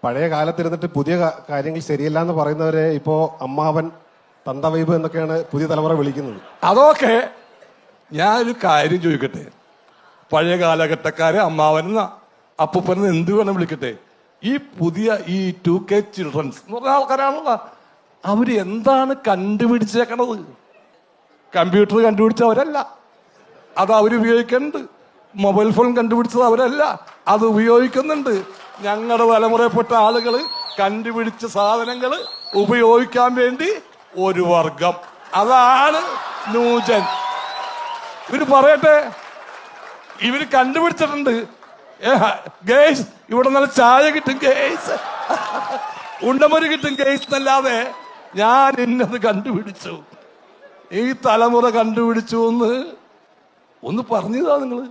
പഴയ കാലത്തിരുന്നിട്ട് പുതിയ കാര്യങ്ങൾ ശരിയല്ല എന്ന് പറയുന്നവരെ ഇപ്പോ അമ്മാവൻ തന്തവൈബ് എന്നൊക്കെയാണ് പുതിയ തലമുറ വിളിക്കുന്നത്. അതൊക്കെ ഞാനൊരു കാര്യം ചോദിക്കട്ടെ, പഴയ കാലഘട്ടക്കാരെ അമ്മാവനെന്ന അപ്പൂപ്പനെന്ന് എന്ത് വേണം വിളിക്കട്ടെ, ഈ പുതിയ ഈ 2K ചിൽഡ്രൻസ് എന്ന് പറഞ്ഞ ആൾക്കാരാണല്ലോ, അവര് എന്താണ് കണ്ടുപിടിച്ചേക്കണത്? കമ്പ്യൂട്ടർ കണ്ടുപിടിച്ചവരല്ല, അത് അവരുപയോഗിക്കുന്നുണ്ട്. മൊബൈൽ ഫോൺ കണ്ടുപിടിച്ചത് അവരല്ല, അത് ഉപയോഗിക്കുന്നുണ്ട്. ഞങ്ങളുടെ തലമുറയിൽപ്പെട്ട ആളുകൾ കണ്ടുപിടിച്ച സാധനങ്ങൾ ഉപയോഗിക്കാൻ വേണ്ടി ഒരു വർഗം, അതാണ് ന്യൂജൻ. ഇവര് പറയട്ടെ, ഇവര് കണ്ടുപിടിച്ചിട്ടുണ്ട്. ഗേസ്, ഇവിടെ നല്ല ചായ കിട്ടും ഗേസ്, ഉണ്ടമൊരു കിട്ടും ഗേസ് എന്നല്ലാതെ ഞാൻ ഇന്നത് കണ്ടുപിടിച്ചു, ഈ തലമുറ കണ്ടുപിടിച്ചു ഒന്ന് പറഞ്ഞതാ നിങ്ങള്.